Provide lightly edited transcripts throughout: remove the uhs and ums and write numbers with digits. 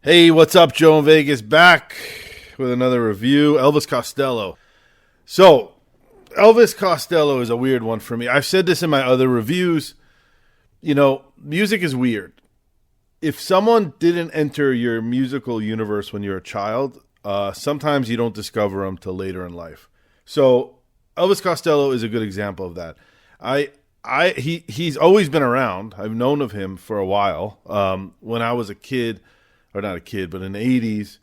Hey, what's up? Joe in Vegas back with another review. Elvis Costello. So, Elvis Costello is a weird one for me. I've said this in my other reviews. You know, music is weird. If someone didn't enter your musical universe when you're a child, sometimes you don't discover them till later in life. So, Elvis Costello is a good example of that. He's always been around. I've known of him for a while. When I was a kid, or not a kid, but in the 80s,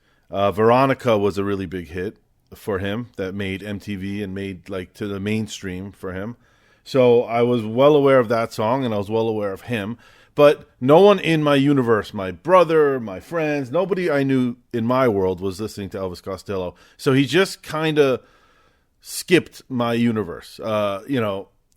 Veronica was a really big hit for him that made MTV and made like to the mainstream for him. So I was well aware of that song and I was well aware of him. But no one in my universe, my brother, my friends, nobody I knew in my world was listening to Elvis Costello. So he just kind of skipped my universe.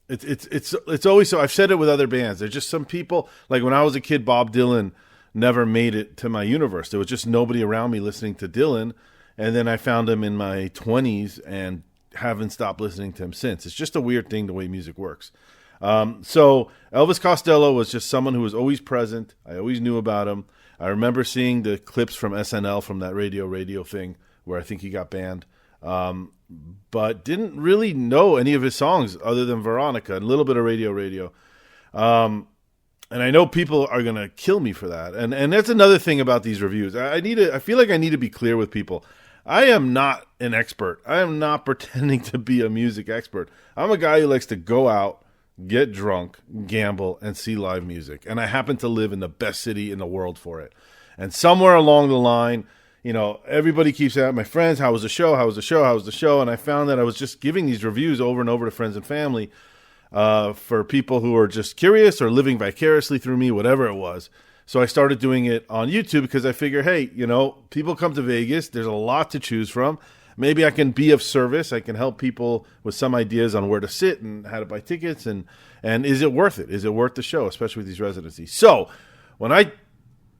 It's always so. I've said it with other bands. There's just some people, like when I was a kid, Bob Dylan never made it to my universe. There was just nobody around me listening to Dylan. And then I found him in my 20s and haven't stopped listening to him since. It's just a weird thing the way music works. So Elvis Costello was just someone who was always present. I always knew about him. I remember seeing the clips from SNL from that radio thing where I think he got banned. But didn't really know any of his songs other than Veronica, and a little bit of radio. And I know people are going to kill me for that. And that's another thing about these reviews. I feel like I need to be clear with people. I am not an expert. I am not pretending to be a music expert. I'm a guy who likes to go out, get drunk, gamble, and see live music. And I happen to live in the best city in the world for it. And somewhere along the line, you know, everybody keeps asking my friends, how was the show? And I found that I was just giving these reviews over and over to friends and family for people who are just curious or living vicariously through me, whatever it was. So I started doing it on YouTube because I figure, hey, you know, people come to Vegas. There's a lot to choose from. Maybe I can be of service. I can help people with some ideas on where to sit and how to buy tickets. And is it worth it? Is it worth the show, especially with these residencies? So when I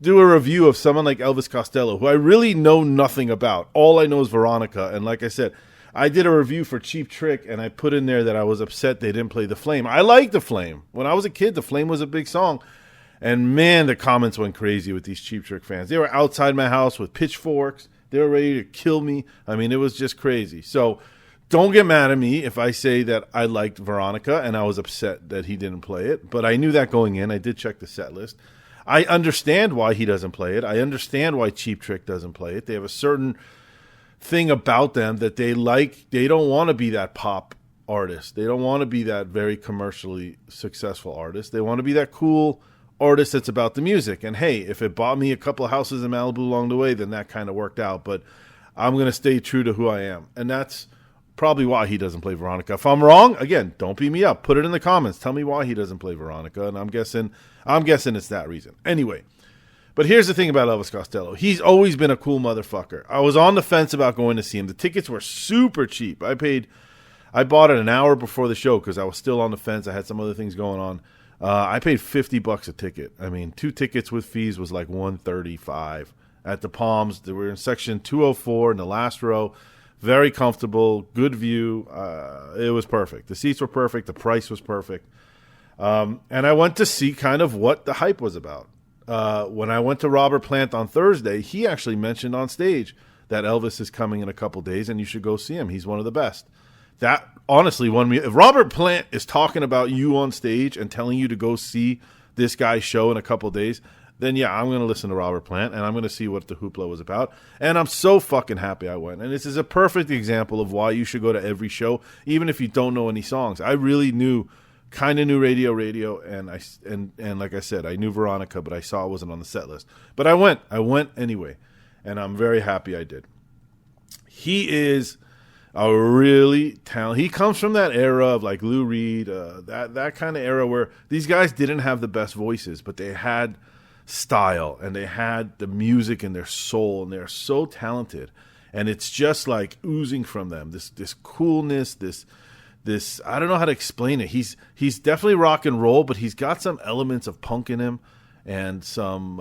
do a review of someone like Elvis Costello, who I really know nothing about, all I know is Veronica. And like I said, I did a review for Cheap Trick, and I put in there that I was upset they didn't play The Flame. I like The Flame. When I was a kid, The Flame was a big song. And, man, the comments went crazy with these Cheap Trick fans. They were outside my house with pitchforks. They were ready to kill me. I mean, it was just crazy. So don't get mad at me if I say that I liked Veronica and I was upset that he didn't play it. But I knew that going in. I did check the set list. I understand why he doesn't play it. I understand why Cheap Trick doesn't play it. They have a certain thing about them that they like. They don't want to be that pop artist. They don't want to be that very commercially successful artist. They want to be that cool artist that's about the music. And hey, if it bought me a couple of houses in Malibu along the way, then that kind of worked out. But I'm going to stay true to who I am. And that's probably why he doesn't play Veronica. If I'm wrong, again, don't beat me up. Put it in the comments. Tell me why he doesn't play Veronica. And I'm guessing it's that reason. Anyway, but here's the thing about Elvis Costello. He's always been a cool motherfucker. I was on the fence about going to see him. The tickets were super cheap. I bought it an hour before the show because I was still on the fence. I had some other things going on. I paid $50 a ticket. I mean, 2 tickets with fees was like $135 at the Palms. They were in section 204 in the last row. Very comfortable, good view. It was perfect. The seats were perfect. The price was perfect. And I went to see kind of what the hype was about. When I went to Robert Plant on Thursday, he actually mentioned on stage that Elvis is coming in a couple days and you should go see him. He's one of the best. That honestly won me. If Robert Plant is talking about you on stage and telling you to go see this guy's show in a couple days, then yeah, I'm going to listen to Robert Plant and I'm going to see what the hoopla was about. And I'm so fucking happy I went. And this is a perfect example of why you should go to every show, even if you don't know any songs. I really kind of knew radio, and like I said, I knew Veronica, but I saw it wasn't on the set list. But I went anyway, and I'm very happy I did. He is a really talented. He comes from that era of like Lou Reed, that kind of era where these guys didn't have the best voices, but they had style and they had the music in their soul, and they're so talented, and it's just like oozing from them. This coolness, this I don't know how to explain it. He's definitely rock and roll, but he's got some elements of punk in him, and some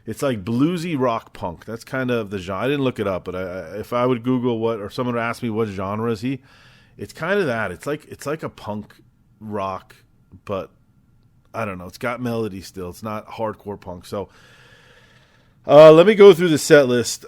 it's like bluesy rock punk. That's kind of the genre. I didn't look it up, but if I would Google or someone would ask me what genre is he, it's kind of that. It's like a punk rock, but I don't know. It's got melody still. It's not hardcore punk. So Let me go through the set list.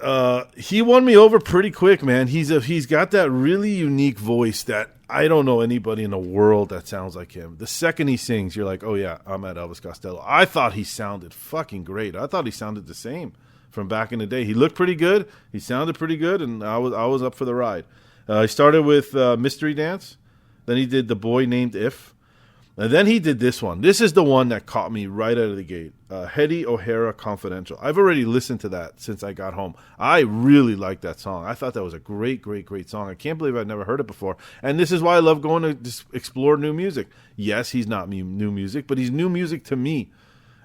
He won me over pretty quick, man. He's got that really unique voice that I don't know anybody in the world that sounds like him. The second he sings, you're like, oh yeah, I'm at Elvis Costello. I thought he sounded fucking great. I thought he sounded the same from back in the day. He looked pretty good. He sounded pretty good, and I was up for the ride. He started with Mystery Dance. Then he did The Boy Named If. And then he did this one. This is the one that caught me right out of the gate. Hetty O'Hara Confidential. I've already listened to that since I got home. I really like that song. I thought that was a great, great, great song. I can't believe I'd never heard it before. And this is why I love going to just explore new music. Yes, he's not new music, but he's new music to me.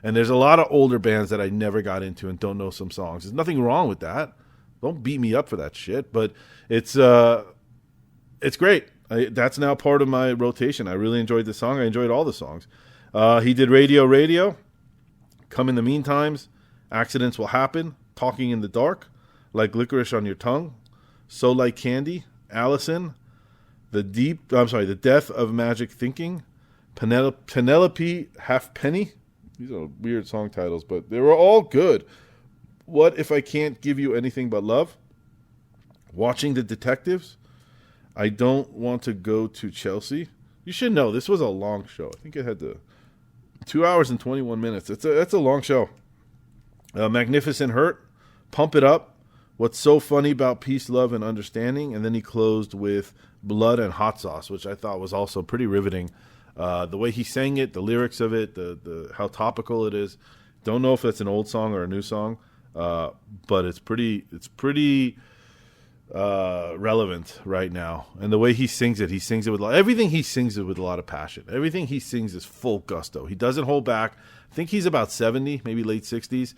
And there's a lot of older bands that I never got into and don't know some songs. There's nothing wrong with that. Don't beat me up for that shit. But it's great. That's now part of my rotation. I really enjoyed the song. I enjoyed all the songs. He did Radio, Come in the Meantimes, Accidents Will Happen, Talking in the Dark, Like Licorice on Your Tongue, So Like Candy, Allison, The Death of Magic Thinking, Penelope Halfpenny. These are weird song titles, but they were all good. What If I Can't Give You Anything But Love, Watching the Detectives, I Don't Want to Go to Chelsea. You should know, this was a long show. I think it had 2 hours and 21 minutes. That's a long show. Magnificent Hurt, Pump It Up, What's So Funny About Peace, Love, and Understanding. And then he closed with Blood and Hot Sauce, which I thought was also pretty riveting. The way he sang it, the lyrics of it, the how topical it is. Don't know if it's an old song or a new song, but it's pretty relevant right now. And the way he sings it with everything he sings it with a lot of passion. Everything he sings is full gusto. He doesn't hold back. I think he's about 70, maybe late 60s.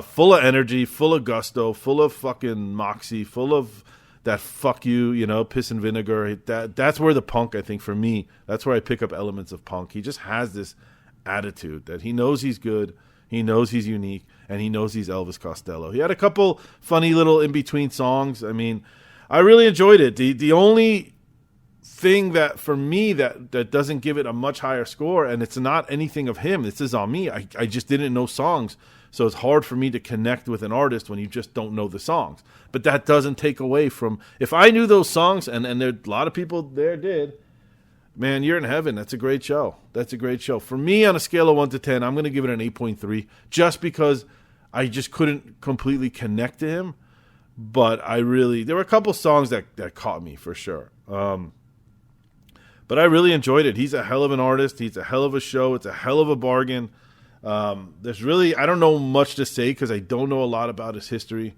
Full of energy, full of gusto, full of fucking moxie, full of that fuck you, piss and vinegar. That's where the punk, I think, for me, that's where I pick up elements of punk. He just has this attitude that he knows he's good, he knows he's unique, and he knows he's Elvis Costello. He had a couple funny little in-between songs. I mean, I really enjoyed it. The only thing that, for me, that doesn't give it a much higher score, and it's not anything of him, this is on me, I just didn't know songs. So it's hard for me to connect with an artist when you just don't know the songs. But that doesn't take away from, if I knew those songs, and there a lot of people there did, man, you're in heaven. That's a great show. That's a great show. For me, on a scale of 1 to 10, I'm going to give it an 8.3, just because I just couldn't completely connect to him. But there were a couple songs that caught me for sure. But I really enjoyed it. He's a hell of an artist. He's a hell of a show. It's a hell of a bargain. I don't know much to say because I don't know a lot about his history.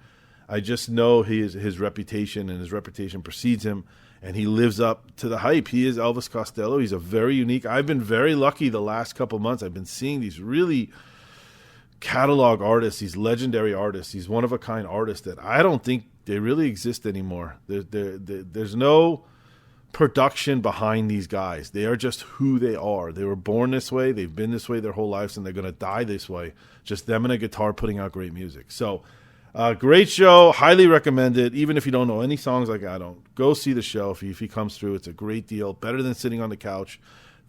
I just know his reputation, and his reputation precedes him, and he lives up to the hype. He is Elvis Costello. He's a very unique. I've been very lucky the last couple months. I've been seeing these really catalog artists, these legendary artists, these one-of-a-kind artists that I don't think they really exist anymore. There's no production behind these guys. They are just who they are. They were born this way. They've been this way their whole lives, and they're going to die this way. Just them and a guitar putting out great music. So, great show. Highly recommend it. Even if you don't know any songs like I don't, go see the show if he comes through. It's a great deal. Better than sitting on the couch.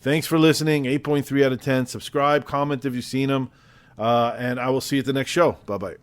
Thanks for listening. 8.3 out of 10. Subscribe, comment if you've seen them. And I will see you at the next show. Bye-bye.